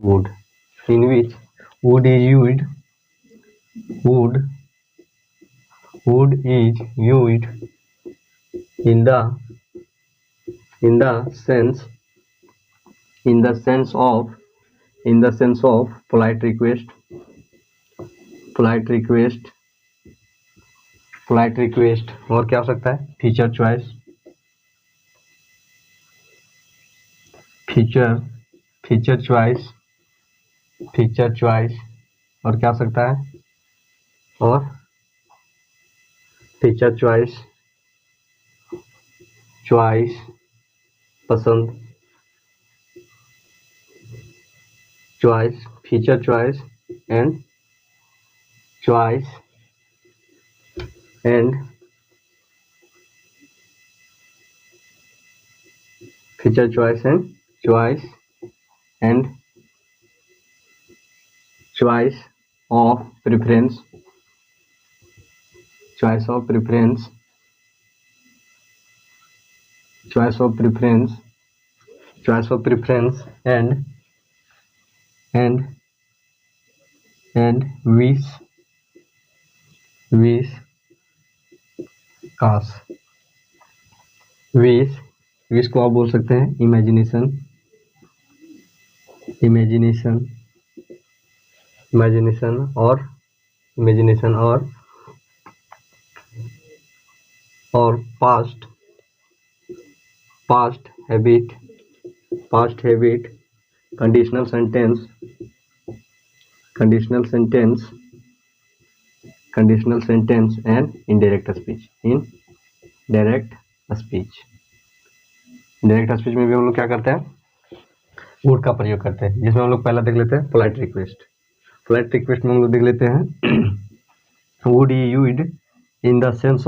wood, in which wood is used wood wood is used in the sense of polite request और क्या हो सकता है feature choice और क्या हो सकता है और फीचर चॉइस पसंद feature choice and feature choice and choice of preference and wish cast wish को आप बोल सकते हैं इमेजिनेशन और past habit conditional sentence and indirect speech में भी हम लोग क्या करते हैं वुड का प्रयोग करते हैं, जिसमें हम लोग पहला देख लेते हैं पोलाइट रिक्वेस्ट में हम लोग देख लेते हैं would is used in the sense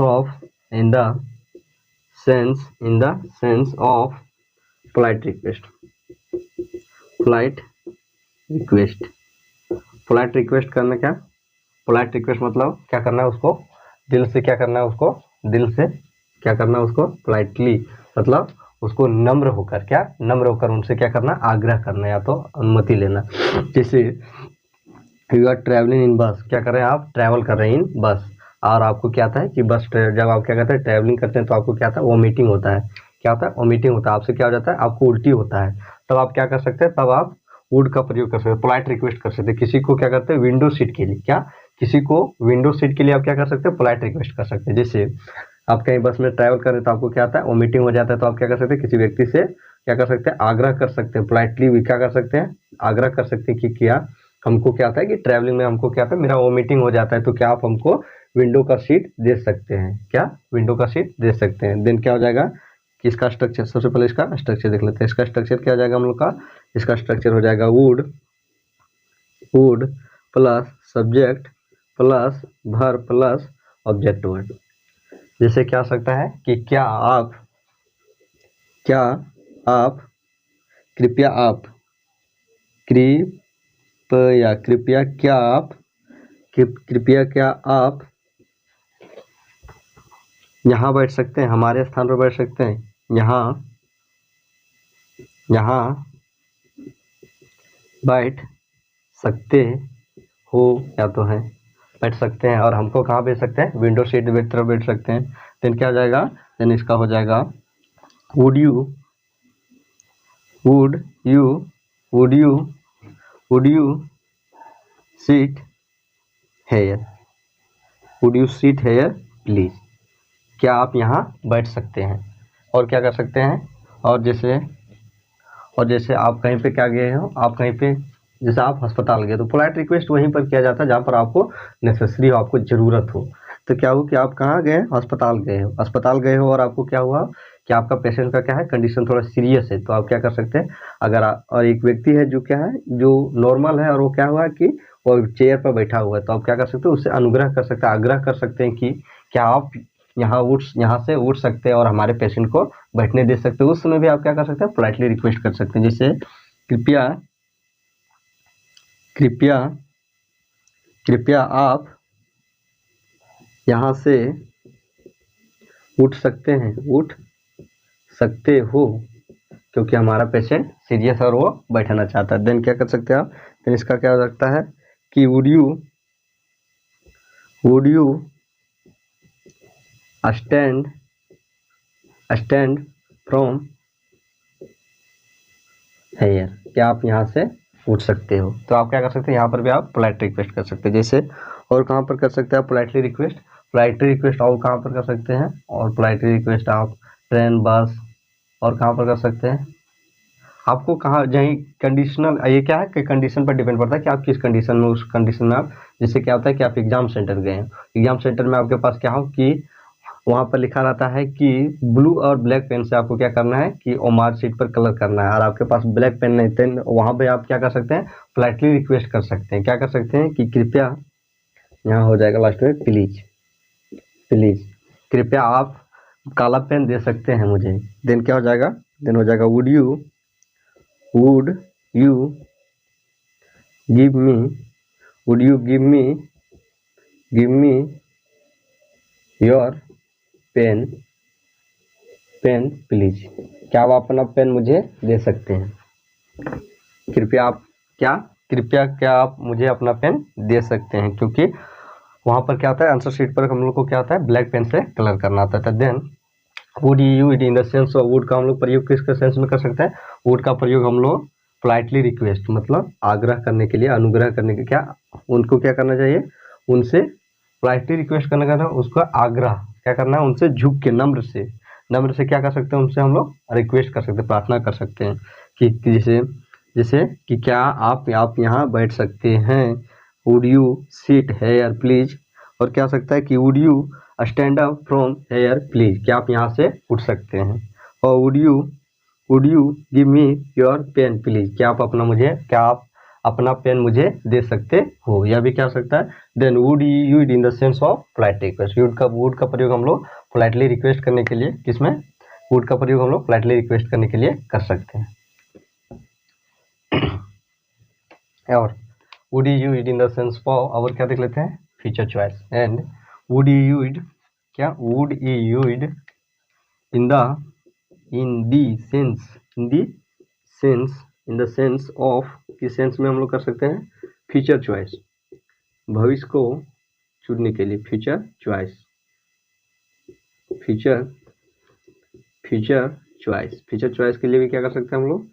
of polite request करना क्या पोलाइट रिक्वेस्ट मतलब क्या करना है उसको दिल से क्या करना है उसको पोलाइटली मतलब उसको नम्र होकर उनसे क्या करना आग्रह करना या तो अनुमति लेना। जैसे यू आर ट्रैवलिंग इन बस, क्या कर रहे हैं आप ट्रैवल कर रहे हैं इन बस और आपको क्या आता है कि बस जब आप क्या करते हैं ट्रैवलिंग करते हैं तो आपको क्या आता है वोमिटिंग होता है आपसे क्या हो जाता है आपको उल्टी होता है, तब आप क्या कर सकते हैं तब आप वुड का प्रयोग कर सकते हैं पोलाइट रिक्वेस्ट कर सकते हैं। किसी को क्या करते हैं विंडो सीट के लिए आप क्या कर सकते हैं पोलाइट रिक्वेस्ट कर सकते हैं। जैसे आप कहीं बस में ट्रैवल कर रहे हैं तो आपको क्या आता है वोमिटिंग हो जाता है तो आप क्या कर सकते हैं किसी व्यक्ति से क्या कर सकते हैं आग्रह कर सकते हैं पोलाइटली भी क्या कर सकते हैं आग्रह कर सकते हैं कि क्या हमको क्या आता है कि ट्रैवलिंग में हमको क्या आता है मेरा वोमिटिंग हो जाता है तो क्या आप हमको विंडो का सीट दे सकते हैं। देन क्या हो जाएगा कि इसका स्ट्रक्चर सबसे पहले इसका स्ट्रक्चर देख लेते हैं। इसका स्ट्रक्चर क्या हो जाएगा हम लोग का इसका स्ट्रक्चर हो जाएगा would plus subject plus verb plus object word. जैसे क्या हो सकता है कि क्या आप कृपया क्या आप यहाँ बैठ सकते हैं हमारे स्थान पर बैठ सकते हैं यहाँ बैठ सकते हो या तो है बैठ सकते हैं और हमको कहाँ बैठ सकते हैं विंडो सीट की तरफ बैठ सकते हैं। देन क्या हो जाएगा देन इसका हो जाएगा would you seat here please, क्या आप यहाँ बैठ सकते हैं। और क्या कर सकते हैं और जैसे आप कहीं पे क्या गए हो आप कहीं पे जैसे आप अस्पताल गए तो पोलाइट रिक्वेस्ट वहीं पर किया जाता है जहाँ पर आपको नेसेसरी हो आपको ज़रूरत हो। तो क्या हो कि आप कहाँ गए अस्पताल गए हो और आपको क्या हुआ कि आपका पेशेंट का क्या है कंडीशन थोड़ा सीरियस है तो आप क्या कर सकते हैं अगर और एक व्यक्ति है जो क्या है जो नॉर्मल है और वो क्या हुआ कि वो चेयर पर बैठा हुआ है तो आप क्या कर सकते हो उससे अनुग्रह कर सकते हैं आग्रह कर सकते हैं कि क्या आप यहाँ से उठ सकते हैं और हमारे पेशेंट को बैठने दे सकते हैं। उस समय भी आप क्या कर सकते हैं पोलाइटली रिक्वेस्ट कर सकते हैं। जैसे कृपया आप यहाँ से उठ सकते हो क्योंकि हमारा पेशेंट सीरियस और वो बैठना चाहता है। देन क्या कर सकते हैं आप, देन इसका क्या हो सकता है कि would you stand from here, क्या आप यहाँ से उठ सकते हो। तो आप क्या कर सकते हैं, यहाँ पर भी आप पोलाइट रिक्वेस्ट कर सकते हैं। जैसे और कहाँ पर कर सकते हैं आप पोलाइटली रिक्वेस्ट और कहाँ पर कर सकते हैं, और पोलाइटली रिक्वेस्ट आप ट्रेन, बस और कहाँ पर कर सकते हैं, आपको कहाँ जहीं कंडीशनल, ये क्या है कि कंडीशन पर डिपेंड पड़ता है कि आप किस कंडीशन में, उस कंडीशन में आप, जैसे क्या होता है कि आप एग्जाम सेंटर गए हैं, एग्जाम सेंटर में आपके पास क्या हो कि वहाँ पर लिखा रहता है कि ब्लू और ब्लैक पेन से आपको क्या करना है कि वो मार्कशीट पर कलर करना है, और आपके पास ब्लैक पेन नहीं, देन वहाँ पे आप क्या कर सकते हैं, पोलाइटली रिक्वेस्ट कर सकते हैं। क्या कर सकते हैं कि कृपया, यहाँ हो जाएगा लास्ट में प्लीज कृपया आप काला पेन दे सकते हैं मुझे। देन क्या हो जाएगा, देन हो जाएगा would you give me your pen please, क्या आप अपना पेन मुझे दे सकते हैं, कृपया आप मुझे अपना पेन दे सकते हैं, क्योंकि वहाँ पर क्या होता है, आंसर शीट पर हम लोग को क्या होता है, ब्लैक पेन से कलर करना होता है। Then would you it in the sense of, would का हम लोग प्रयोग किसके सेंस में कर सकते हैं, वुड का प्रयोग हम लोग पोलाइटली रिक्वेस्ट, मतलब आग्रह करने के लिए, अनुग्रह करने के, क्या उनको क्या करना चाहिए, उनसे पोलाइटली रिक्वेस्ट करने का, उसका आग्रह क्या करना है, उनसे झुक के नम्र से क्या कर सकते हैं, उनसे हम लोग रिक्वेस्ट कर सकते हैं, प्रार्थना कर सकते हैं कि जैसे कि क्या आप यहाँ बैठ सकते हैं, would you seat here please, और क्या हो सकता है कि would you stand up from here please, क्या आप यहाँ से उठ सकते हैं, और would you give me your pen please, क्या आप अपना पेन मुझे दे सकते हो, यह भी क्या हो सकता है। Then would you it in the sense of polite request, would का प्रयोग हम लोग पोलाइटली रिक्वेस्ट करने के लिए, किसमें, वुड का प्रयोग हम लोग पोलाइटली रिक्वेस्ट करने के लिए कर सकते हैं। और would you it in the sense for, और क्या देख लेते हैं, future choice, and would you it in the sense of, किस सेंस में हम लोग कर सकते हैं, फ्यूचर चॉइस, भविष्य को चुनने के लिए, फ्यूचर चॉइस के लिए भी क्या कर सकते हैं हम लोग,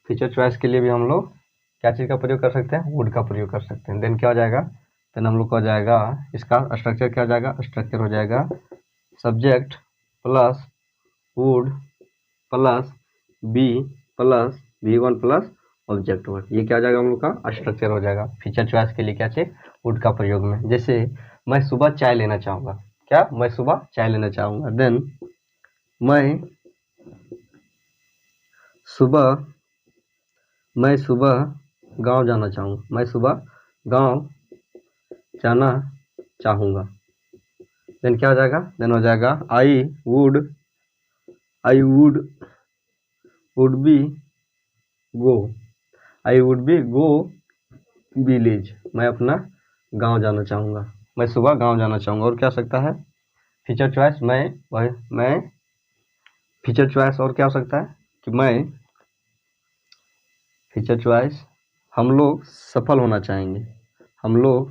फ्यूचर चॉइस के लिए भी हम लोग क्या चीज़ का प्रयोग कर सकते हैं, वुड का प्रयोग कर सकते हैं। देन क्या हो जाएगा, देन हम लोग का हो जाएगा, इसका स्ट्रक्चर क्या हो जाएगा, स्ट्रक्चर हो जाएगा subject plus would plus be plus V1 plus object word, ये क्या हो जाएगा हम लोग का स्ट्रक्चर हो जाएगा फीचर चॉइस के लिए, क्या चाहिए, वुड का प्रयोग में। जैसे मैं सुबह चाय लेना चाहूँगा, क्या मैं सुबह चाय लेना चाहूँगा, देन मैं सुबह गांव जाना चाहूँगा, मैं सुबह गांव जाना चाहूँगा। देन क्या हो जाएगा, देन हो जाएगा I would be go village, मैं अपना गांव जाना चाहूँगा, मैं सुबह गांव जाना चाहूँगा। और क्या हो सकता है, फीचर चॉइस, मैं फीचर चॉइस, और क्या हो सकता है कि मैं फीचर चॉइस, हम लोग सफल होना चाहेंगे, हम लोग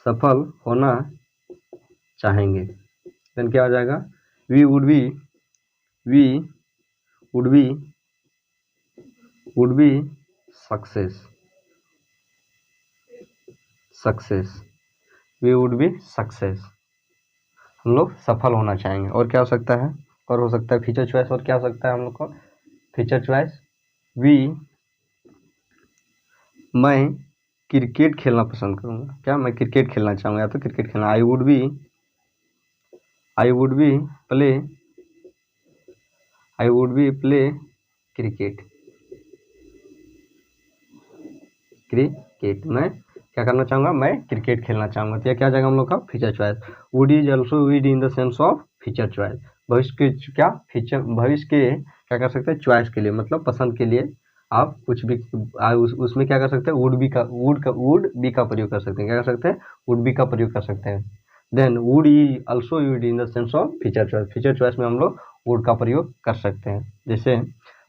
सफल होना चाहेंगे। देन क्या हो जाएगा, we would be success, we would be success, हम लोग सफल होना चाहेंगे। और क्या हो सकता है, और हो सकता है फीचर चॉइस, और क्या हो सकता है हम लोग को फीचर चॉइस, मैं क्रिकेट खेलना पसंद करूँगा, क्या मैं क्रिकेट खेलना चाहूँगा, या तो क्रिकेट खेलना, I would be play cricket, मैं क्या करना चाहूँगा, मैं क्रिकेट खेलना चाहूँगा। तो यह क्या जाएगा हम लोग का feature choice. Would is also used in the sense of feature choice, भविष्य के क्या कर सकते हैं, चॉइस के लिए, मतलब पसंद के लिए आप कुछ भी उसमें क्या कर सकते हैं, वुड बी का प्रयोग कर सकते हैं, क्या कर सकते हैं, वुड बी का प्रयोग कर सकते हैं। Then would he also use in the sense of feature choice. Feature choice में हम लोग वुड का प्रयोग कर सकते हैं। जैसे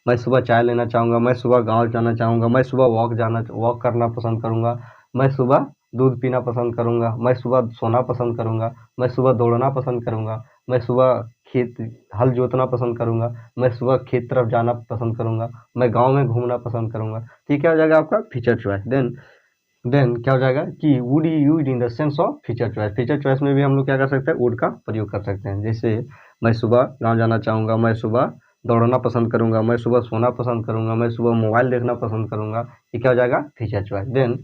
मैं सुबह चाय लेना चाहूँगा, मैं सुबह गाँव जाना चाहूँगा, मैं सुबह वॉक करना पसंद करूँगा, मैं सुबह दूध पीना पसंद करूँगा, मैं सुबह सोना पसंद करूँगा, मैं सुबह दौड़ना पसंद करूँगा, मैं सुबह खेत हल जोतना पसंद करूँगा, मैं सुबह खेत तरफ जाना पसंद करूँगा, मैं गाँव में घूमना पसंद करूँगा। ठीक, क्या हो जाएगा आपका फीचर चॉइस। देन क्या हो जाएगा कि would you use in the sense of feature choice. Feature choice में भी हम लोग क्या कर सकते हैं, वुड का प्रयोग कर सकते हैं। जैसे मैं सुबह गाँव जाना चाहूँगा, मैं सुबह दौड़ना पसंद करूँगा, मैं सुबह सोना पसंद करूँगा, मैं सुबह मोबाइल देखना पसंद करूँगा। ये क्या हो जाएगा, feature choice. Then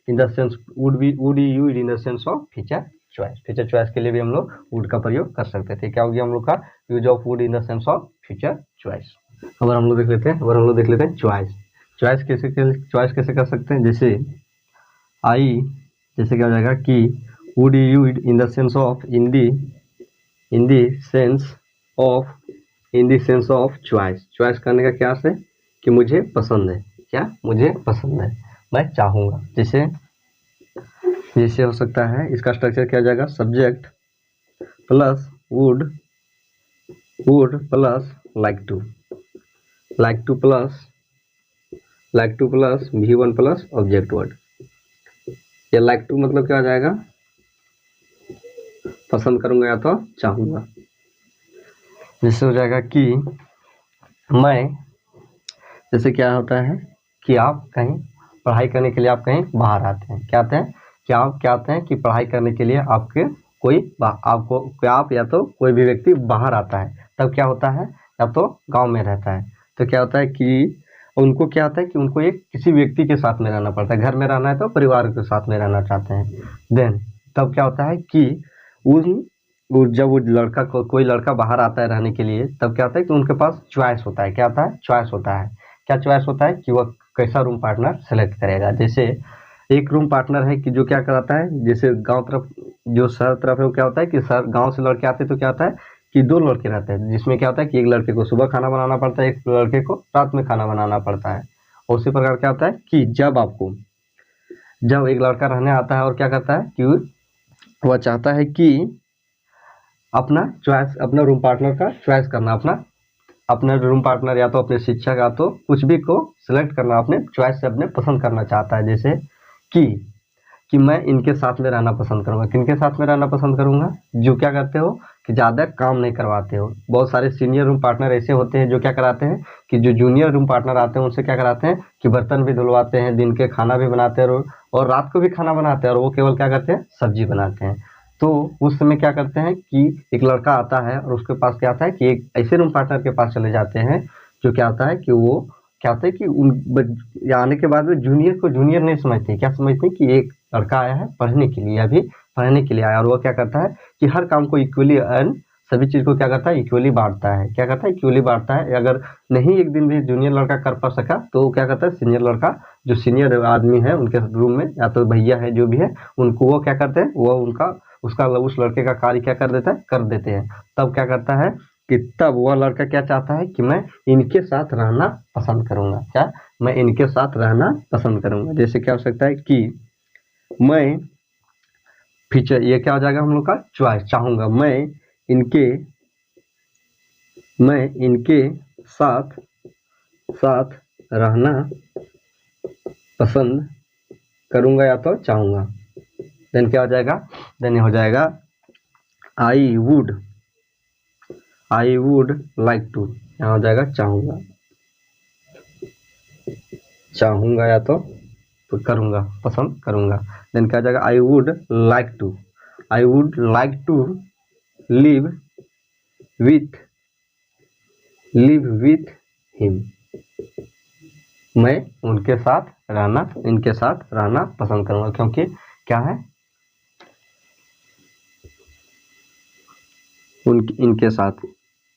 in the sense would you use in the sense of feature choice. Feature choice के लिए भी हम लोग वुड का प्रयोग कर सकते थे। क्या हो गया हम लोग का use of would in the sense of feature choice. अब हम लोग देख लेते हैं चॉइस। चॉइस कैसे कर सकते हैं, जैसे जैसे क्या हो जाएगा कि would you use in the sense of in the sense of choice. Choice करने का क्या अर्थ है कि मुझे पसंद है, क्या मुझे पसंद है, मैं चाहूँगा। जैसे हो सकता है, इसका स्ट्रक्चर क्या हो जाएगा, subject plus would plus like two plus V1 plus object word. ये लाइक टू मतलब क्या हो जाएगा, पसंद करूँगा या तो चाहूँगा। जिससे हो जाएगा कि मैं, जैसे क्या होता है कि आप कहीं पढ़ाई करने के लिए आप कहीं बाहर आते हैं, क्या आते हैं कि पढ़ाई करने के लिए आपके आप या तो कोई भी व्यक्ति बाहर आता है, तब क्या होता है, या तो गांव में रहता है, तो क्या होता है कि उनको एक किसी व्यक्ति के साथ में रहना पड़ता है। घर में रहना है तो परिवार के साथ में रहना चाहते हैं। देन तब क्या होता है कि जब वो कोई लड़का बाहर आता है रहने के लिए, तब क्या होता है कि उनके पास चॉइस होता है। क्या होता है, चॉइस होता है। क्या चॉइस होता है कि वह कैसा रूम पार्टनर सेलेक्ट करेगा। जैसे एक रूम पार्टनर है कि जो क्या कराता है, जैसे गांव तरफ जो शहर तरफ है वो क्या होता है कि गांव से लड़के आते हैं तो क्या होता है कि 2 लड़के रहते हैं, जिसमें क्या होता है कि एक लड़के को सुबह खाना बनाना पड़ता है, एक लड़के को रात में खाना बनाना पड़ता है। और उसी प्रकार क्या होता है कि जब एक लड़का रहने आता है और क्या करता है कि वह चाहता है कि अपना रूम पार्टनर का चॉइस करना, अपना रूम पार्टनर या तो अपने शिक्षक या तो कुछ भी को सिलेक्ट करना, अपने चॉइस से अपने पसंद करना चाहता है। जैसे कि मैं इनके साथ में रहना पसंद करूँगा। किनके साथ में रहना पसंद करूँगा, जो क्या करते हो कि ज़्यादा काम नहीं करवाते हो। बहुत सारे सीनियर रूम पार्टनर ऐसे होते हैं जो क्या कराते हैं कि जो जूनियर रूम पार्टनर आते हैं उनसे क्या कराते हैं कि बर्तन भी धुलवाते हैं, दिन के खाना भी बनाते हैं और रात को भी खाना बनाते हैं, और वो केवल क्या करते हैं, सब्जी बनाते हैं। तो उस समय क्या करते हैं कि एक लड़का आता है और उसके पास क्या आता है कि एक ऐसे रूम पार्टनर के पास चले जाते हैं जो क्या आता है कि वो क्या होता है कि आने के बाद में जूनियर को जूनियर नहीं समझते, क्या समझते हैं कि एक लड़का आया है पढ़ने के लिए, अभी पढ़ने के लिए आया, और वो क्या करता है कि हर काम को इक्वली सभी चीज़ को क्या करता है, इक्वली बांटता है। क्या करता है, इक्वली बांटता है। अगर नहीं एक दिन भी जूनियर लड़का कर पा सका तो क्या करता है, सीनियर लड़का जो सीनियर आदमी है उनके रूम में या तो भैया है जो भी है, उनको वो क्या करते हैं, वो उस लड़के का कार्य क्या कर देते हैं। तब क्या करता है कि तब वह लड़का क्या चाहता है कि मैं इनके साथ रहना पसंद करूँगा। मैं इनके साथ रहना पसंद करूँगा। जैसे क्या हो सकता है कि मैं फीचर, ये क्या हो जाएगा हम लोग का चॉइस, चाहूँगा मैं इनके साथ रहना पसंद करूँगा या तो चाहूँगा। देन क्या हो जाएगा, देन हो जाएगा आई वुड लाइक टू, यहाँ हो जाएगा चाहूँगा या तो करूँगा, पसंद करूँगा। देन क्या हो जाएगा, I would like to live with him. मैं इनके साथ रहना पसंद करूँगा, क्योंकि क्या है, इनके साथ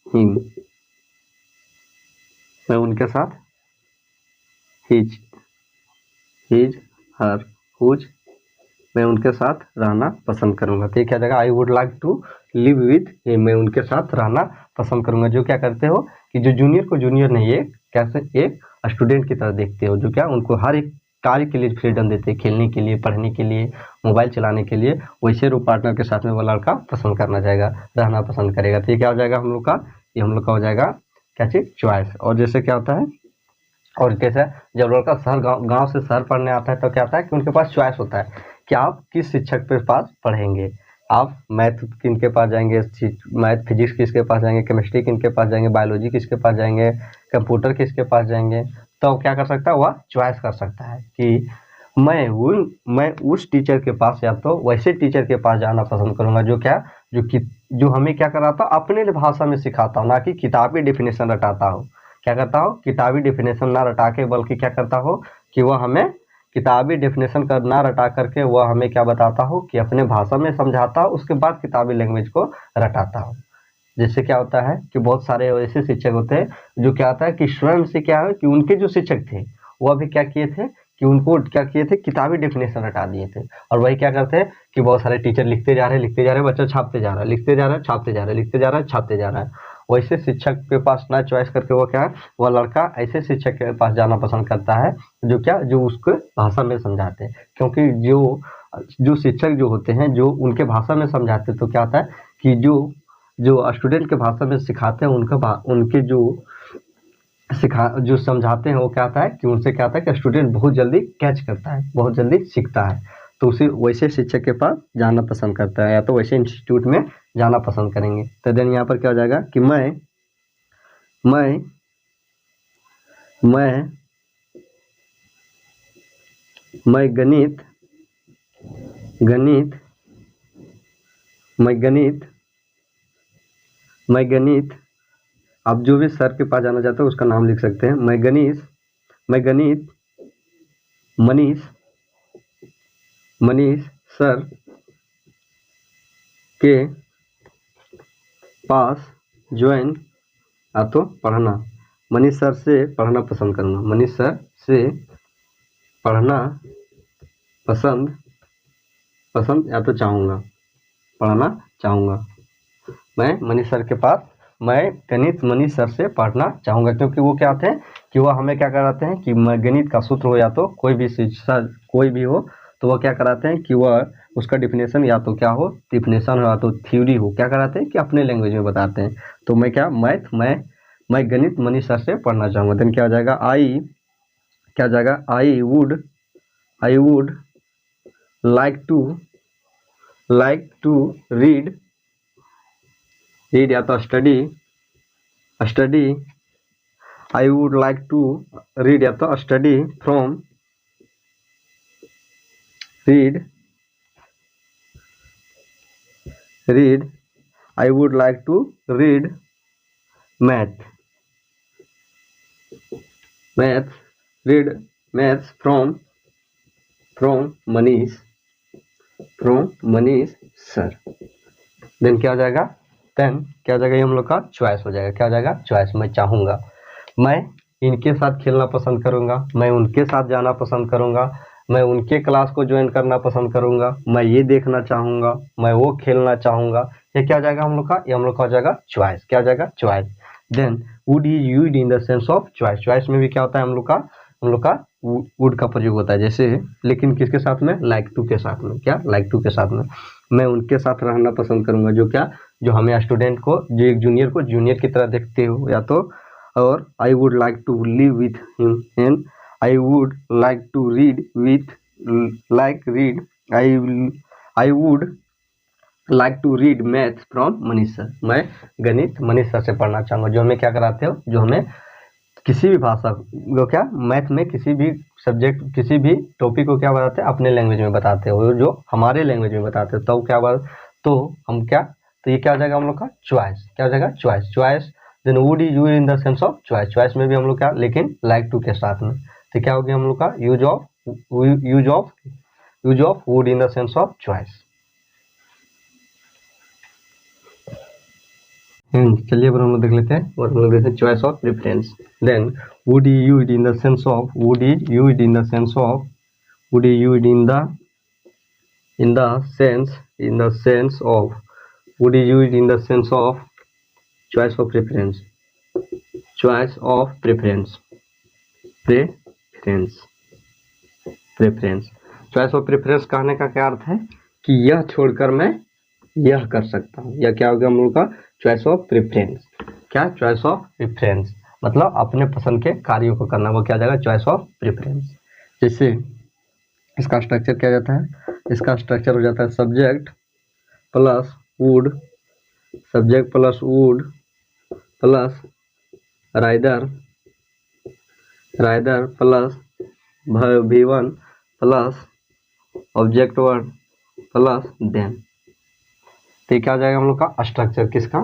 हिम, मैं उनके साथ हिज हर हुज, मैं उनके साथ रहना पसंद करूँगा। तो ये क्या जाएगा, I would like to live with him, मैं उनके साथ रहना पसंद करूँगा। जो क्या करते हो कि जो जूनियर को जूनियर नहीं, एक कैसे एक स्टूडेंट की तरह देखते हो, जो क्या उनको हर एक कार्य के लिए फ्रीडम देते हैं, खेलने के लिए, पढ़ने के लिए, मोबाइल चलाने के लिए, वैसे वो पार्टनर के साथ में वो लड़का पसंद करना चाहेगा, रहना पसंद करेगा। तो ये क्या हो जाएगा हम लोग का, ये हम लोग का हो जाएगा क्या चीज़, चॉइस। और जैसे क्या होता है, और कैसे जब लड़का शहर गाँव से शहर पढ़ने आता है तो क्या होता है कि उनके पास चॉइस होता है कि आप किस शिक्षक के पास पढ़ेंगे। आप मैथ किनके पास जाएंगे, मैथ फिजिक्स किसके पास जाएंगे, केमिस्ट्री किनके पास जाएंगे, बायोलॉजी किसके पास जाएंगे, कंप्यूटर किसके पास जाएंगे। तो क्या कर सकता है, वह चॉइस कर सकता है कि मैं उस टीचर के पास या तो वैसे टीचर के पास जाना पसंद करूँगा जो क्या, जो हमें क्या कराता हो, अपने भाषा में सिखाता हो, ना कि किताबी डेफिनेशन रटाता हो। क्या करता हो, किताबी डेफिनेशन ना रटा के, बल्कि क्या करता हो कि वह हमें किताबी डेफिनेशन कर ना रटा करके वह हमें क्या बताता हो कि अपने भाषा में समझाता हो, उसके बाद किताबी लैंग्वेज को रटाता हो। जिससे क्या होता है कि बहुत सारे ऐसे शिक्षक होते हैं जो क्या होता है कि स्वयं से क्या है कि उनके जो शिक्षक थे वह भी क्या किए थे कि उनको क्या किए थे, किताबी डेफिनेशन रटा दिए थे। और वही क्या करते हैं कि बहुत सारे टीचर लिखते जा रहे हैं, बच्चा छापते जा रहा है, लिखते जा रहा है, छापते जा रहा है, लिखते जा रहा है, छापते जा रहा है। वैसे शिक्षक के पास ना चॉइस करके वो क्या है, वह लड़का ऐसे शिक्षक के पास जाना पसंद करता है जो क्या, जो उसको भाषा में समझाते हैं। क्योंकि जो शिक्षक जो होते हैं जो उनके भाषा में समझाते हैं, तो क्या होता है कि जो स्टूडेंट के भाषा में सिखाते हैं उनके जो समझाते हैं वो क्या आता है कि उनसे क्या आता है कि स्टूडेंट बहुत जल्दी कैच करता है, बहुत जल्दी सीखता है। तो उसे वैसे शिक्षक के पास जाना पसंद करता है या तो वैसे इंस्टीट्यूट में जाना पसंद करेंगे। तो देन यहाँ पर क्या हो जाएगा कि मैं गणित आप जो भी सर के पास जाना चाहते हो उसका नाम लिख सकते हैं। मैं गणित मनीष सर के पास ज्वाइन तो पढ़ना, मनीष सर से पढ़ना पसंद करूँगा, मनीष सर से पढ़ना पसंद या तो चाहूँगा, पढ़ना चाहूँगा। मैं मनीष सर के पास, मैं गणित मनीष सर से पढ़ना चाहूँगा, क्योंकि वो क्या होते हैं कि वह हमें क्या कराते हैं कि गणित का सूत्र हो या तो कोई भी शिक्षा कोई भी हो, तो वह क्या कराते हैं कि वह उसका डिफिनेशन या तो क्या हो, डिफिनेशन हो या तो थ्योरी हो, क्या कराते हैं कि अपने लैंग्वेज में बताते हैं। तो मैं क्या मैं गणित मनीष सर से पढ़ना चाहूँगा। देन क्या हो जाएगा, I would like to read या तो study I would like to read या तो study from read I would like to read math from Manish sir. Then क्या हो जाएगा, ये हम लोग का चॉइस हो जाएगा। क्या हो जाएगा, चॉइस। मैं चाहूँगा, मैं इनके साथ खेलना पसंद करूँगा, मैं उनके साथ जाना पसंद करूँगा, मैं उनके क्लास को ज्वाइन करना पसंद करूँगा, मैं ये देखना चाहूँगा, मैं वो खेलना चाहूँगा। ये क्या हो जाएगा हम लोग का, ये हम लोग का हो जाएगा चॉइस। क्या हो जाएगा, choice. Then would he use in the sense of choice. Choice में भी क्या होता है हम लोग का वुड का प्रयोग होता है, जैसे लेकिन किसके साथ में, लाइक टू के साथ में। क्या, लाइक टू के साथ में। मैं उनके साथ रहना पसंद करूँगा जो क्या, जो हमें स्टूडेंट को, जो एक जूनियर को जूनियर की तरह देखते हो या तो, और I would like to live with him and I would like to read I would like to read math from Manish sir. मैं गणित मनीष सर से पढ़ना चाहूँगा, जो हमें क्या कराते हो, जो हमें किसी भी भाषा को क्या, मैथ में किसी भी सब्जेक्ट, किसी भी टॉपिक को क्या बताते हैं, अपने लैंग्वेज में बताते हो, जो हमारे लैंग्वेज में बताते हो। तो क्या बात, तो हम क्या, तो ये क्या हो जाएगा हम लोग का चॉइस। क्या हो जाएगा, choice. Then would he use in the sense of choice. Choice में भी हम लोग क्या, लेकिन लाइक टू के साथ में। तो क्या हो गया हम लोग का use of would in the sense of choice. चलिए अब हम लोग देख लेते हैं, और हम लोग देखते हैं choice of preference. Then would he use in the sense of would he use in the sense of choice of preference. Preference. Choice of preference कहने का क्या अर्थ है कि यह छोड़कर मैं यह कर सकता हूँ। यह क्या हो गया हम लोग का चॉइस ऑफ प्रेफरेंस। क्या चॉइस ऑफ प्रेफरेंस मतलब अपने पसंद के कार्यों को करना, वो क्या जाएगा चॉइस ऑफ प्रेफरेंस। जैसे इसका स्ट्रक्चर क्या जाता है, इसका स्ट्रक्चर हो जाता है subject plus would, subject plus would plus rather, rather plus V1 plus object word plus then. तो क्या हो जाएगा हम लोग का स्ट्रक्चर किसका,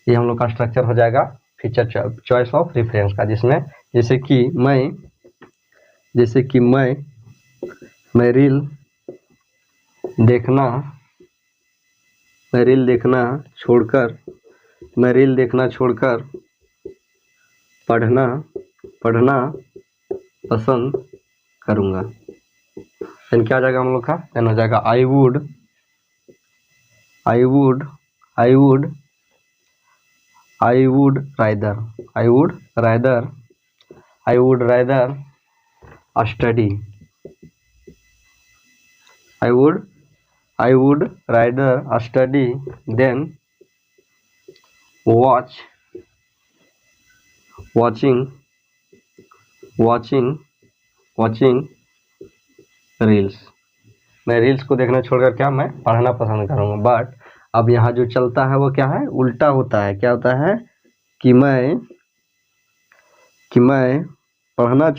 ये हम लोग का स्ट्रक्चर हो जाएगा फीचर चॉइस ऑफ रेफरेंस का, जिसमें जैसे कि मैं रील देखना छोड़कर पढ़ना पसंद करूँगा। देन क्या हो जाएगा हम लोग का, देन हो जाएगा I would rather study, I would rather study than watching reels. मैं रील्स को देखना छोड़कर क्या मैं पढ़ना पसंद करूँगा। बट अब यहाँ जो चलता है वो क्या है, उल्टा होता है। क्या होता है कि मैं पढ़ना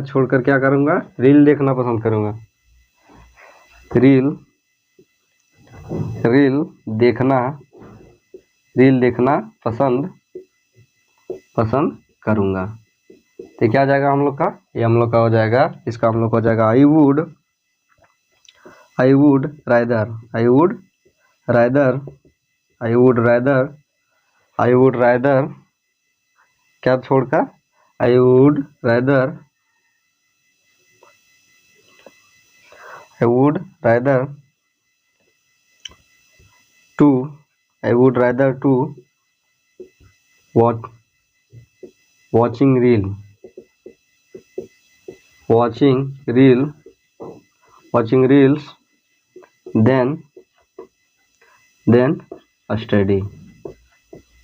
छोड़कर क्या करूँगा, रील देखना पसंद करूँगा। रील देखना पसंद करूँगा। तो क्या जाएगा हम लोग का, ये हम लोग का हो जाएगा, इसका हम लोग हो जाएगा आई वुड राइदर क्या छोड़कर I would rather to watching reels then study।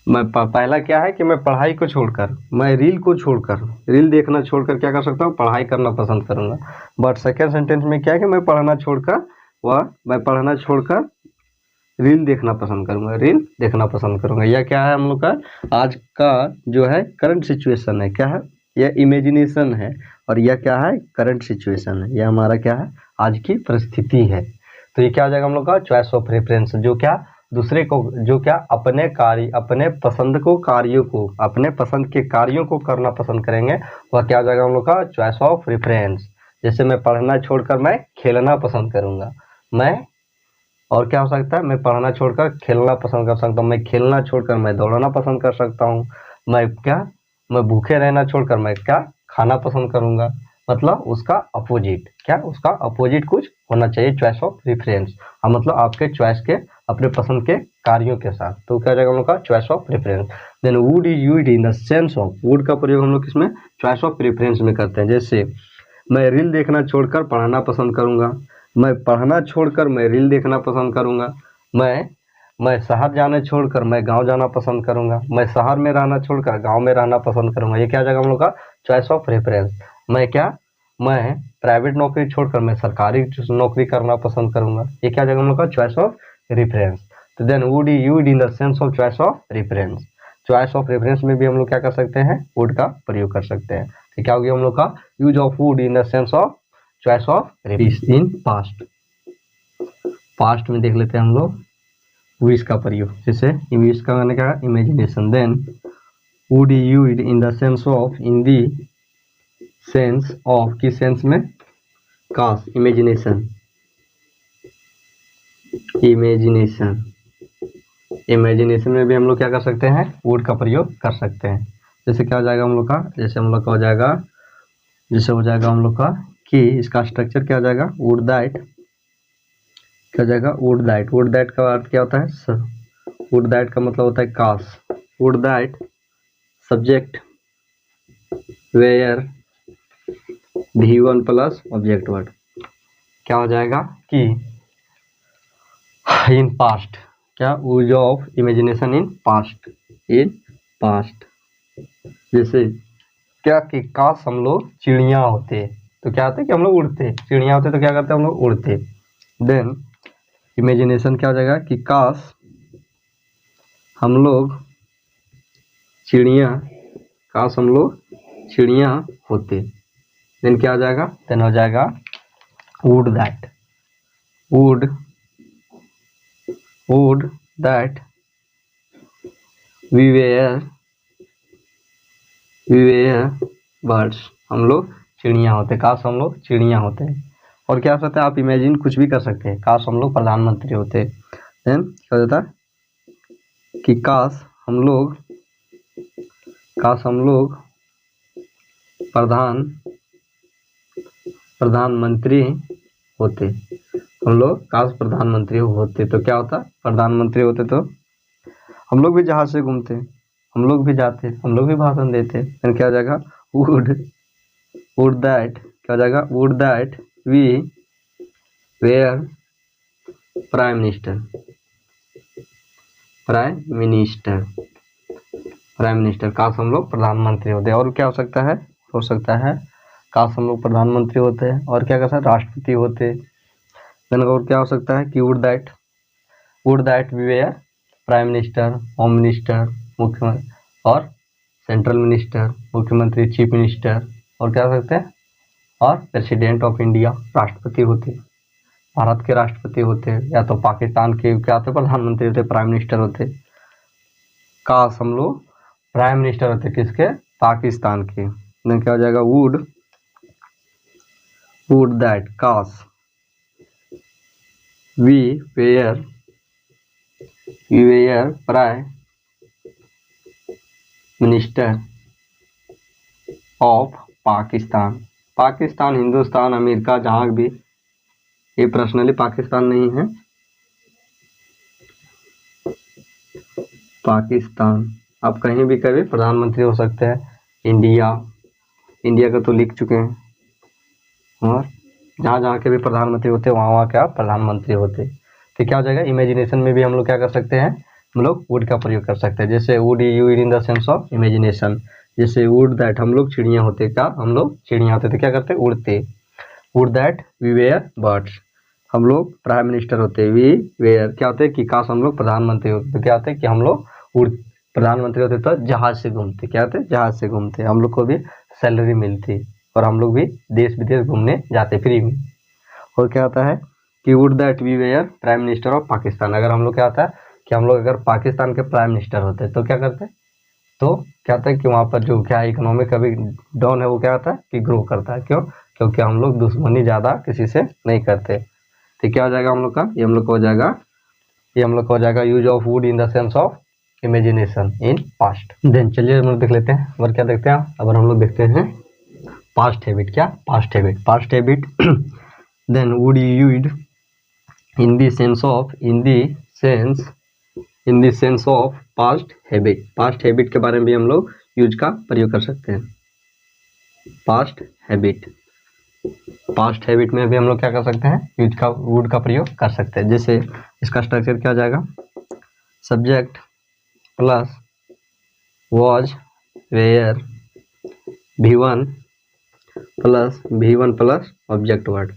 मैं पहला क्या है कि मैं पढ़ाई को छोड़कर, मैं रील देखना छोड़कर क्या कर सकता हूँ, पढ़ाई करना पसंद करूँगा। बट सेकेंड सेंटेंस में क्या है कि मैं पढ़ना छोड़कर रील देखना पसंद करूँगा। यह क्या है हम लोग का आज का जो है करंट सिचुएशन है। क्या है, यह इमेजिनेशन है और यह क्या है करंट सिचुएशन है। यह हमारा क्या है आज की परिस्थिति है। तो ये क्या हो जाएगा हम लोग का चॉइस ऑफ प्रेफरेंस, जो क्या दूसरे को, जो क्या अपने पसंद के कार्यों को करना पसंद करेंगे, वह क्या हो जाएगा हम लोग का चॉइस ऑफ प्रेफरेंस। जैसे मैं पढ़ना छोड़कर मैं खेलना पसंद करूँगा, और क्या हो सकता है, मैं पढ़ना छोड़कर खेलना पसंद कर सकता हूँ, मैं खेलना छोड़कर मैं दौड़ना पसंद कर सकता हूँ, मैं भूखे रहना छोड़कर मैं क्या खाना पसंद करूँगा। मतलब उसका अपोजिट कुछ होना चाहिए चॉइस ऑफ प्रेफरेंस। मतलब आपके चॉइस के अपने पसंद के कार्यों के साथ। तो क्या जाएगा हम लोग का choice of preference. Then would is used in the sense of, would का प्रयोग हम लोग किसमें चॉइस ऑफ प्रेफरेंस में करते हैं। जैसे मैं रील देखना छोड़कर पढ़ना पसंद करूँगा, मैं पढ़ना छोड़कर मैं रील देखना पसंद करूँगा, मैं शहर जाने छोड़कर मैं गांव जाना पसंद करूँगा, मैं शहर में रहना छोड़कर गांव में रहना पसंद करूँगा। ये क्या जाएगा हम लोग का चॉइस ऑफ प्रेफरेंस। मैं प्राइवेट नौकरी छोड़कर मैं सरकारी नौकरी करना पसंद करूँगा। ये क्या जाएगा हम लोग का चॉइस ऑफ रेफरेंस। तो then would is used in the sense of choice of reference. Choice of reference में भी हम लोग क्या कर सकते हैं, वुड का प्रयोग कर सकते हैं। तो क्या हो गया हम लोग का use of would in the sense of choice of reference in past में देख लेते हैं हम लोग विश का प्रयोग। जैसे विश का मैंने कहा imagination. Then would is used in the sense of, in the sense of, किस सेंस में, काश, इमेजिनेशन में भी हम लोग क्या कर सकते हैं, वुड का प्रयोग कर सकते हैं। जैसे क्या हो जाएगा हम लोग का, जैसे हम लोग का हो जाएगा हम लोग का कि इसका स्ट्रक्चर क्या हो जाएगा, वुड दैट, क्या हो जाएगा वुड दैट का अर्थ क्या होता है, वुड दैट का मतलब होता है काश। Would that subject were V1 plus object word, क्या हो जाएगा कि इन पास्ट, क्या use of imagination in past, जैसे क्या कि काश हम लोग चिड़िया होते, तो क्या होते कि हम लोग उड़ते, चिड़िया होते तो क्या करते हम लोग उड़ते। देन इमेजिनेशन क्या हो जाएगा कि काश हम लोग चिड़िया, काश हम लोग चिड़िया होते। देन क्या हो जाएगा, देन हो जाएगा would that we were birds, हम लोग चिड़िया होते, काश हम लोग चिड़िया होते। और क्या हो सकता है, आप इमेजिन कुछ भी कर सकते हैं, काश हम लोग प्रधानमंत्री होते। देन क्या हो जाता है कि काश हम लोग प्रधानमंत्री होते, हम लोग काश प्रधानमंत्री होते तो क्या होता, प्रधानमंत्री होते तो हम लोग भी जहाज से घूमते, हम लोग भी जाते, हम लोग भी भाषण देते। फिर क्या हो जाएगा, वुड दैट, क्या हो जाएगा, would that we were prime minister, काश हम लोग प्रधानमंत्री होते। और क्या हो सकता है, काश हम लोग प्रधानमंत्री होते हैं, और क्या कर सकते, राष्ट्रपति होते। देन और क्या हो सकता है कि would that we were prime minister, home minister, मुख्यमंत्री, और सेंट्रल मिनिस्टर, मुख्यमंत्री, चीफ मिनिस्टर, और क्या हो सकते हैं, और प्रेसिडेंट ऑफ इंडिया, राष्ट्रपति होते, भारत के राष्ट्रपति होते, या तो पाकिस्तान के क्या होते, प्रधानमंत्री होते, प्राइम मिनिस्टर होते। काश हम लोग प्राइम मिनिस्टर होते, किसके, पाकिस्तान के। देन क्या हो जाएगा, वुड दैट, काश we were prime minister of Pakistan, Hindustan, America, जहाँ भी, ये पर्सनली पाकिस्तान नहीं है, पाकिस्तान। आप कहीं भी कभी प्रधानमंत्री हो सकते हैं। इंडिया का तो लिख चुके हैं, और जहाँ के भी प्रधानमंत्री होते हैं वहाँ क्या प्रधानमंत्री होते। तो क्या हो जाएगा, इमेजिनेशन में भी हम लोग क्या कर सकते हैं, हम लोग वुड का प्रयोग कर सकते हैं। जैसे would you in the sense of imagination, जैसे वुड दैट हम लोग चिड़िया होते, क्या हम लोग चिड़िया होते तो क्या करते, उड़ते। Would that we were birds, हम लोग प्राइम मिनिस्टर होते, वी वेयर क्या होते कि काश हम लोग प्रधानमंत्री होते, तो क्या होते कि हम लोग प्रधानमंत्री होते तो जहाज से घूमते, क्या होते, जहाज से घूमते, हम लोग को भी सैलरी मिलती, और हम लोग भी देश विदेश घूमने जाते फ्री में। और क्या होता है कि would that we were prime minister of Pakistan, अगर हम लोग क्या होता है कि हम लोग अगर पाकिस्तान के प्राइम मिनिस्टर होते तो क्या करते, तो क्या होता है कि वहाँ पर जो क्या इकोनॉमिक अभी डाउन है वो क्या होता है कि ग्रो करता है। क्यों, क्योंकि हम लोग दुश्मनी ज़्यादा किसी से नहीं करते। तो क्या हो जाएगा हम लोग का, ये हम लोग का हो जाएगा use of would in the sense of imagination in past. Then चलिए हम लोग देख लेते हैं, और क्या देखते हैं, अगर हम लोग देखते हैं पास्ट हैबिट, क्या past habit then would use in the sense of past habit के बारे में भी हम लोग यूज का प्रयोग कर सकते हैं। पास्ट हैबिट में भी हम लोग क्या कर सकते हैं, यूज का वुड का प्रयोग कर सकते हैं। जैसे इसका स्ट्रक्चर क्या हो जाएगा, subject plus was were V1 plus object word,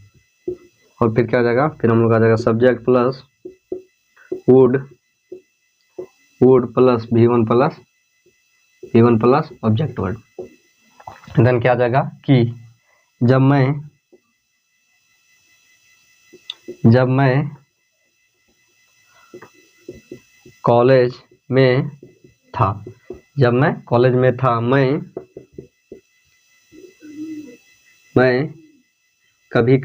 और फिर क्या हो जाएगा, फिर हम लोग आ जाएगा subject plus would plus V1 plus object word. Then क्या आ जाएगा कि जब मैं कॉलेज में था, मैं कभी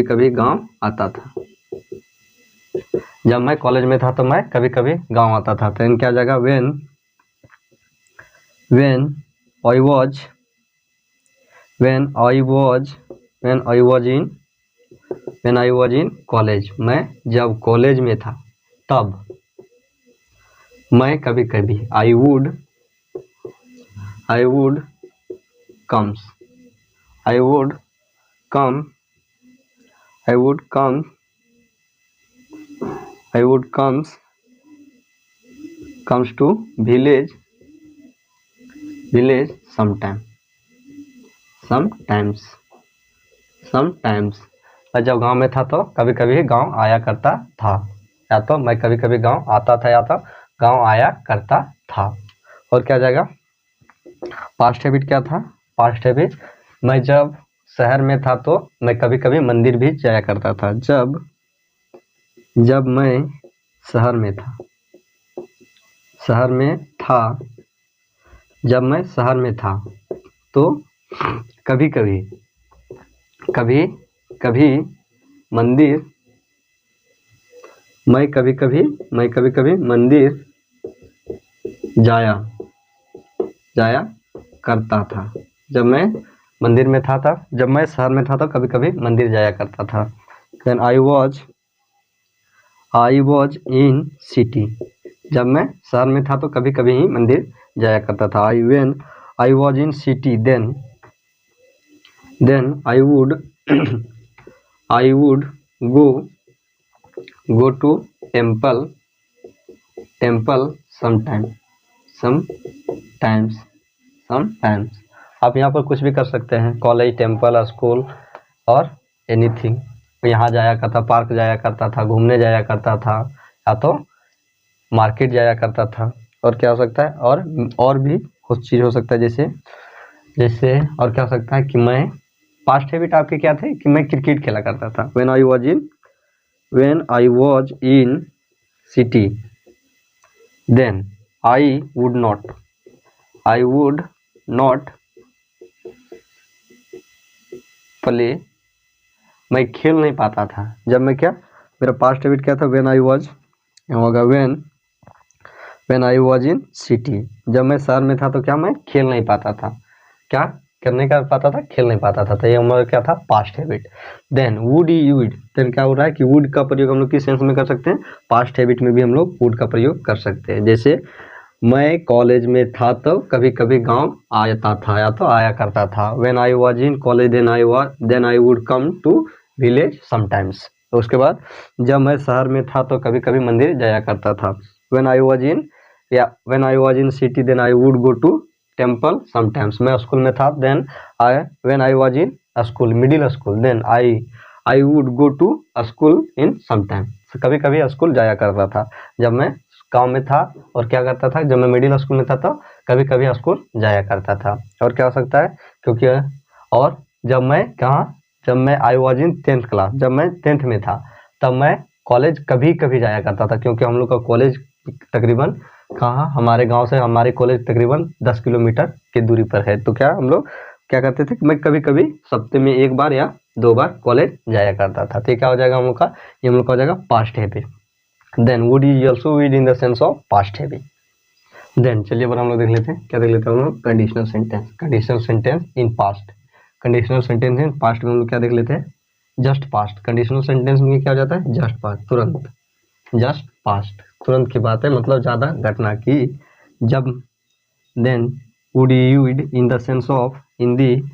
कभी गांव आता था, जब मैं कॉलेज में था तो मैं कभी कभी गांव आता था। तो क्या आ जाएगा, when I was in when I was in college, मैं जब कॉलेज में था तब। मैं कभी कभी, I would comes, I would come, I would come, I would comes to village sometimes. मैं जब गांव में था तो कभी कभी गांव आया करता था, या तो मैं कभी कभी गांव आता था या तो गांव आया करता था। और क्या जाएगा, पास्ट हैबिट क्या था, पास्ट हैबिट मैं जब शहर में था तो मैं कभी कभी मंदिर भी जाया करता था। जब मैं शहर में था, जब मैं शहर में था तो कभी कभी मंदिर, मैं कभी कभी मंदिर जाया करता था। जब मैं मंदिर में था, जब मैं शहर में था तो कभी कभी मंदिर जाया करता था। Then I was in city, जब मैं शहर में था तो कभी कभी ही मंदिर जाया करता था। When I was in city then I would go to temple sometimes. आप यहाँ पर कुछ भी कर सकते हैं, कॉलेज, टेम्पल, स्कूल और एनीथिंग। यहाँ जाया करता, पार्क जाया करता था, घूमने जाया करता था, या तो मार्केट जाया करता था। और क्या हो सकता है, और भी कुछ चीज़ हो सकता है, जैसे और क्या हो सकता है कि मैं, पास्ट हैबिट आपके क्या थे कि मैं क्रिकेट खेला करता था। When I was in city then I would not play, मैं खेल नहीं पाता था। जब मैं क्या, मेरा पास्ट हैबिट क्या था, when I was in city, जब मैं शहर में था तो क्या, मैं खेल नहीं पाता था। क्या करने का पाता था, खेल नहीं पाता था। तो ये हमारा क्या था, पास्ट हैबिट। देन देन क्या हो रहा है कि वुड का प्रयोग हम लोग किस सेंस में कर सकते हैं, पास्ट हैबिट में भी हम लोग वुड का प्रयोग कर सकते हैं। जैसे मैं कॉलेज में था तो कभी कभी गांव आता था या तो आया करता था। When I was in college then I would come to village sometimes. तो उसके बाद जब मैं शहर में था तो कभी कभी मंदिर जाया करता था। When I was in city then I would go to temple sometimes. मैं स्कूल में था, when I was in school, middle school, then I would go to school in sometime. कभी कभी स्कूल जाया करता था जब मैं गांव में था। और क्या करता था, जब मैं मिडिल स्कूल में था तो कभी कभी स्कूल जाया करता था। और क्या हो सकता है, क्योंकि और जब मैं आई वॉज इन 10th क्लास, जब मैं 10th में था तब मैं कॉलेज कभी कभी जाया करता था, क्योंकि हम लोग का कॉलेज तकरीबन हमारे गांव से हमारे कॉलेज तकरीबन 10 किलोमीटर की दूरी पर है। तो क्या हम लोग क्या करते थे कि मैं कभी कभी सप्ताह में 1 बार या 2 बार कॉलेज जाया करता था। तो क्या हो जाएगा हम लोग का, ये हम लोग का हो जाएगा past habit. Then would is also would in the sense of past habit. देन चलिए हम लोग देख लेते हैं, क्या देख लेते हैं हम लोग, conditional sentence in past. Conditional sentence in past में हम लोग क्या देख लेते हैं, जस्ट पास्ट। कंडीशनल सेंटेंस में क्या हो जाता है, जस्ट पास्ट, तुरंत। जस्ट पास्ट तुरंत की बात है, मतलब ज़्यादा घटना की। जब then would used in the sense of, in the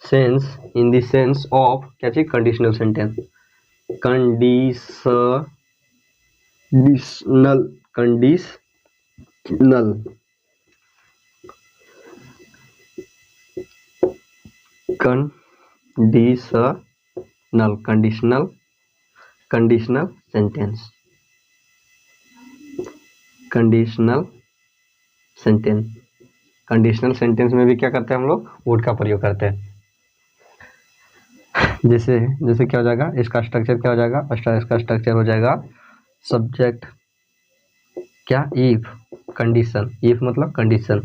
sense of क्या चीज, conditional sentence. Conditional sentence. Conditional sentence में भी क्या करते हैं हम लोग, वुड का प्रयोग करते हैं। जैसे क्या हो जाएगा, इसका स्ट्रक्चर क्या हो जाएगा, इसका स्ट्रक्चर हो जाएगा सब्जेक्ट क्या, इफ, कंडीशन, इफ मतलब condition,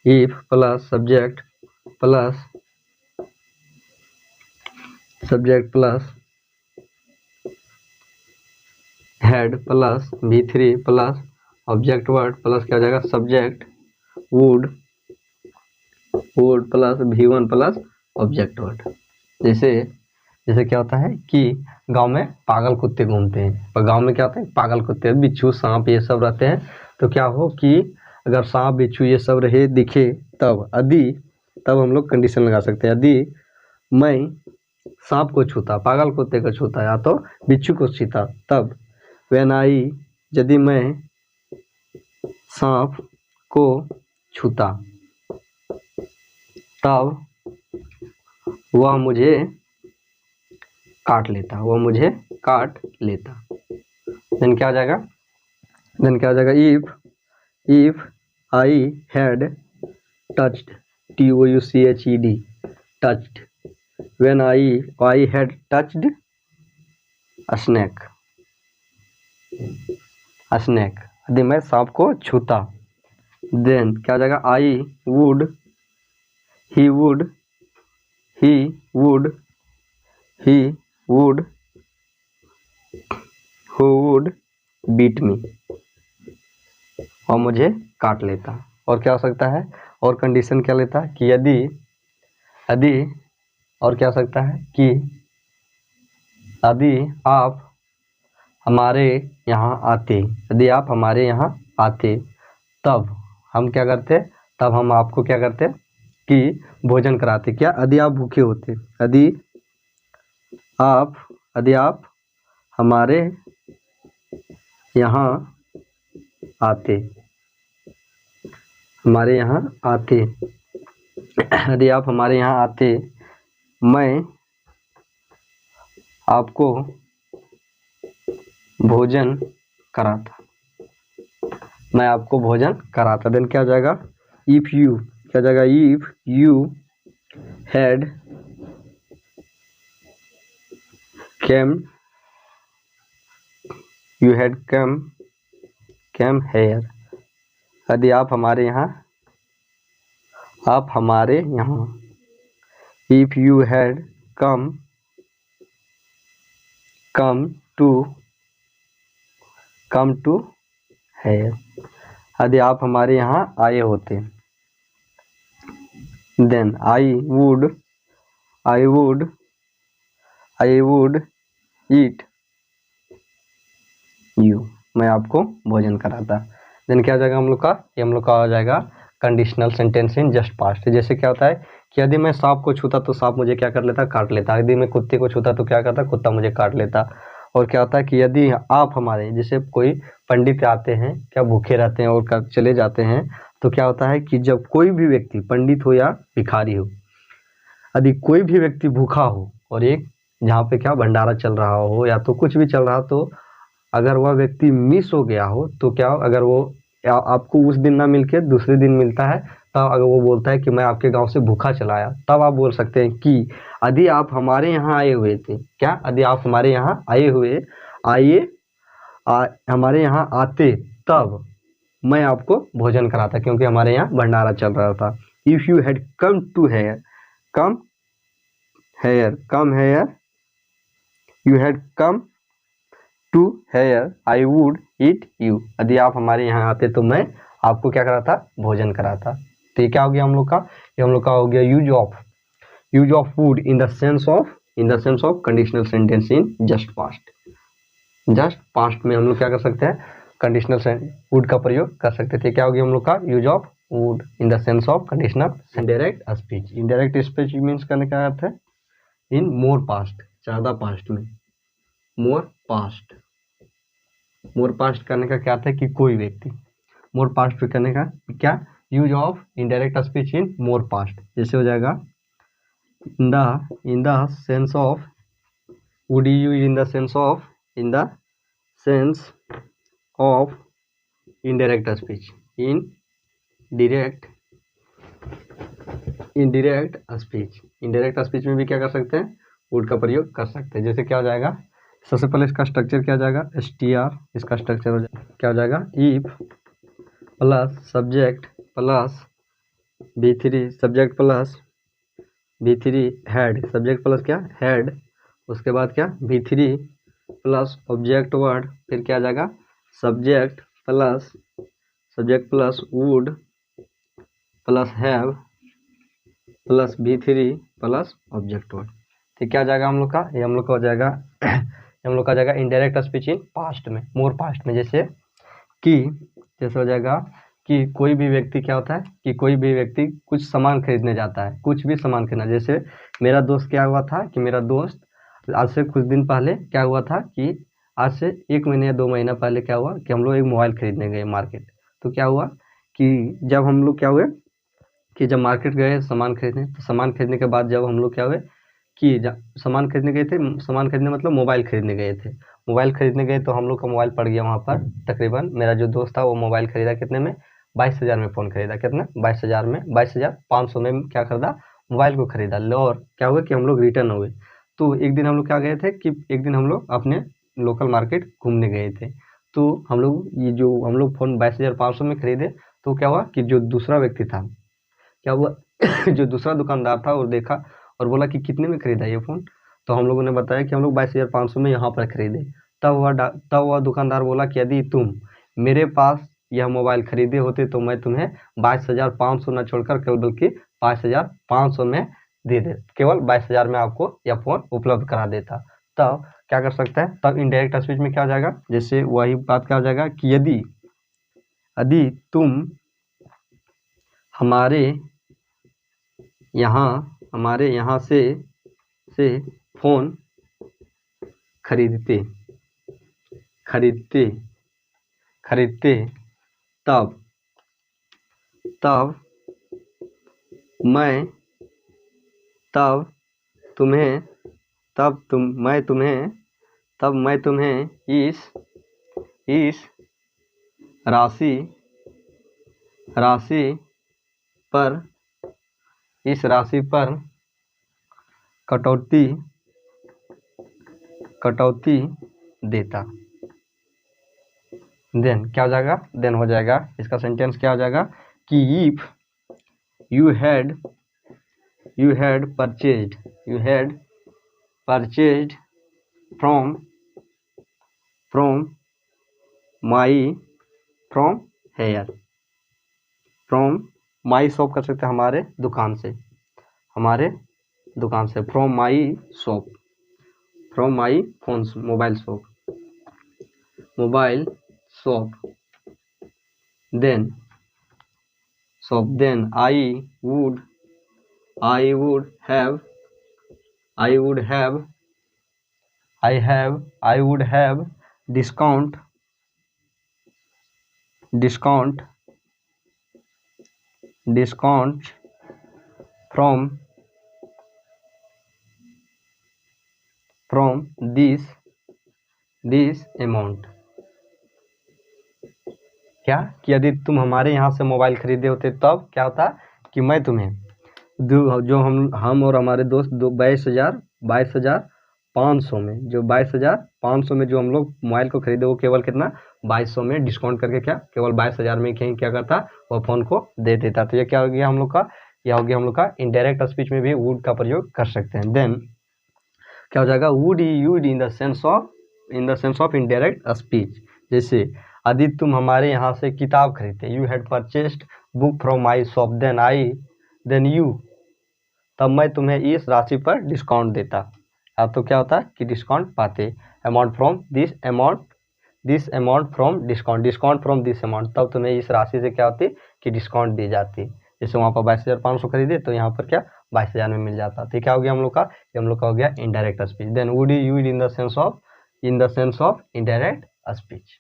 if plus subject plus head plus V3 plus object word plus क्या हो जाएगा, subject would plus V1 plus object word. जैसे जैसे क्या होता है कि गांव में पागल कुत्ते घूमते हैं, पर गांव में क्या होता है, पागल कुत्ते, बिच्छू सांप ये सब रहते हैं। तो क्या हो कि अगर सांप बिच्छू ये सब रहे दिखे तब हम लोग कंडीशन लगा सकते हैं। यदि मैं सांप को छूता, पागल कुत्ते को छूता या तो बिच्छू को छूता, तब व्हेन आई, यदि मैं सांप को छूता तब वह मुझे काट लेता, देन क्या हो जाएगा, if I had touched, TOUCHED, touched, when I had touched a snake, यदि मैं सांप को छूता, देन क्या हो जाएगा, ही वुड बीट मी, और मुझे काट लेता। और क्या हो सकता है, और कंडीशन क्या लेता कि यदि और क्या हो सकता है कि यदि आप हमारे यहाँ आते, तब हम क्या करते, तब हम आपको क्या करते कि भोजन कराते। क्या, यदि आप भूखे होते, यदि आप हमारे यहाँ आते, यदि आप हमारे यहाँ आते, मैं आपको भोजन कराता, देन क्या हो जाएगा, if you had came here, यदि आप हमारे यहाँ, if you had come to here, यदि आप हमारे यहाँ आए होते, then I would eat you, मैं आपको भोजन कराता। देन क्या हो जाएगा हम लोग का, ये हम लोग का हो जाएगा conditional sentence in just passed. जैसे क्या होता है कि यदि मैं सांप को छूता तो सांप मुझे क्या कर लेता, काट लेता। यदि मैं कुत्ते को छूता तो क्या करता, कुत्ता मुझे काट लेता। और क्या होता है कि यदि आप हमारे, जैसे कोई पंडित आते हैं, क्या भूखे रहते हैं और चले जाते हैं, तो क्या होता है कि जब कोई भी व्यक्ति, पंडित हो या भिखारी हो, यदि कोई भी व्यक्ति भूखा हो और एक जहाँ पे क्या भंडारा चल रहा हो या तो कुछ भी चल रहा हो, तो अगर वह व्यक्ति मिस हो गया हो तो क्या, अगर वो आपको उस दिन ना मिलके दूसरे दिन मिलता है, तब अगर वो बोलता है कि मैं आपके गांव से भूखा चला आया, तब आप बोल सकते हैं कि यदि आप हमारे यहाँ आए हुए थे, क्या, यदि आप हमारे यहाँ हमारे यहाँ आते, तब मैं आपको भोजन कराता, क्योंकि हमारे यहाँ भंडारा चल रहा था। If you had come here, you had come to here, I would eat you, यदि आप हमारे यहाँ आते तो मैं आपको क्या कराता, भोजन कराता। तो ये क्या हो गया हम लोग का, ये हम लोग का हो गया use of would in the sense of conditional sentence in just passed में हम लोग क्या कर सकते हैं, कंडीशनल वुड का प्रयोग कर सकते थे। क्या हो गया हम लोग का, use of would in the sense of conditional. Indirect speech means करने का अर्थ है इन मोर पास्ट, ज़्यादा पास्ट में। मोर पास्ट करने का क्या अर्थ है कि कोई व्यक्ति, मोर पास्ट करने का क्या, use of indirect speech in more past. जैसे हो जाएगा इन the sense of, would you use in the sense of indirect speech, indirect speech में भी क्या कर सकते हैं, वुड का प्रयोग कर सकते हैं। जैसे क्या हो जाएगा, सबसे पहले इसका स्ट्रक्चर क्या हो जाएगा, STR, इसका स्ट्रक्चर हो जाएगा, क्या हो जाएगा, if plus subject plus V3, subject plus V3 head, subject plus क्या, हेड, उसके बाद क्या, V3 प्लस ऑब्जेक्ट वर्ड, फिर क्या आ जाएगा, subject plus would plus have plus V3 plus object word. तो क्या हो जाएगा हम लोग का, ये हम लोग का हो जाएगा हम लोग का जाएगा इनडायरेक्ट स्पीच इन पास्ट में, मोर पास्ट में। जैसे कि जैसे हो जाएगा कि कोई भी व्यक्ति क्या होता है कि कोई भी व्यक्ति कुछ सामान खरीदने जाता है, कुछ भी सामान खरीदना। जैसे मेरा दोस्त क्या हुआ था कि मेरा दोस्त आज से कुछ दिन पहले क्या हुआ था कि आज से 1 महीने या 2 महीना पहले क्या हुआ कि हम लोग एक मोबाइल खरीदने गए मार्केट। तो क्या हुआ कि जब हम लोग क्या हुए कि जब मार्केट गए सामान खरीदने, तो सामान खरीदने के बाद जब हम लोग क्या हुए कि सामान खरीदने गए थे, सामान खरीदने मतलब मोबाइल खरीदने गए थे। मोबाइल खरीदने गए तो हम लोग का मोबाइल पड़ गया वहाँ पर। तकरीबन मेरा जो दोस्त था वो मोबाइल खरीदा कितने में, 22,000 में फ़ोन खरीदा। कितना, 22,000 में, 22,500 में क्या खरीदा, मोबाइल को खरीदा। और क्या हुआ कि हम लोग रिटर्न हुए। तो एक दिन हम लोग क्या गए थे कि एक दिन हम लोग अपने लोकल मार्केट घूमने गए थे। तो हम लोग ये जो हम लोग फ़ोन 22,500 में खरीदे, तो क्या हुआ कि जो दूसरा व्यक्ति था, क्या हुआ जो दूसरा दुकानदार था वो देखा और बोला कि कितने में खरीदा ये फ़ोन। तो हम लोगों ने बताया कि हम लोग 22,500 में यहाँ पर खरीदे। तब वह दुकानदार बोला कि यदि तुम मेरे पास यह मोबाइल खरीदे होते तो मैं तुम्हें 22,500 न छोड़कर केवल बल्कि 5,500 में दे दे, केवल 22,000 में आपको यह फ़ोन उपलब्ध करा देता। तब क्या कर सकता है, तब इनडायरेक्ट स्पीच में क्या हो जाएगा, जैसे वही बात क्या हो जाएगा कि यदि तुम हमारे यहाँ से फ़ोन खरीदते तब मैं तुम्हें इस राशि पर कटौती देता। देन क्या हो जाएगा, देन हो जाएगा इसका सेंटेंस क्या हो जाएगा कि if you had purchased from my shop कर सकते हैं, हमारे दुकान से, from my phone, mobile shop, then I would have discount from this amount। क्या कि यदि तुम हमारे यहाँ से मोबाइल खरीदे होते तब क्या होता कि मैं तुम्हें जो हम और हमारे दोस्त 22,500 में, जो 22,500 में जो हम लोग मोबाइल को खरीदे, वो केवल कितना 2200 में डिस्काउंट करके क्या केवल 22,000 में कहीं क्या करता, वो फ़ोन को दे देता। तो ये क्या हो गया हम लोग का, यह हो गया हम लोग का इनडायरेक्ट स्पीच में भी वुड का प्रयोग कर सकते हैं। देन क्या हो जाएगा, would used in the sense of indirect speech. जैसे यदि तुम हमारे यहाँ से किताब खरीदते, you had purchased book from my shop, then you, तब मैं तुम्हें इस राशि पर डिस्काउंट देता। अब तो क्या होता है कि डिस्काउंट पाते, amount from this amount from discount from this amount, तब तुम्हें इस राशि से क्या होती कि डिस्काउंट दी जाती। जैसे वहाँ पर 22,500 खरीदे तो यहाँ पर क्या 22,000 में मिल जाता। तो क्या हो गया हम लोग का, ये हम लोग का हो गया indirect speech. Then would you used in the sense of indirect speech.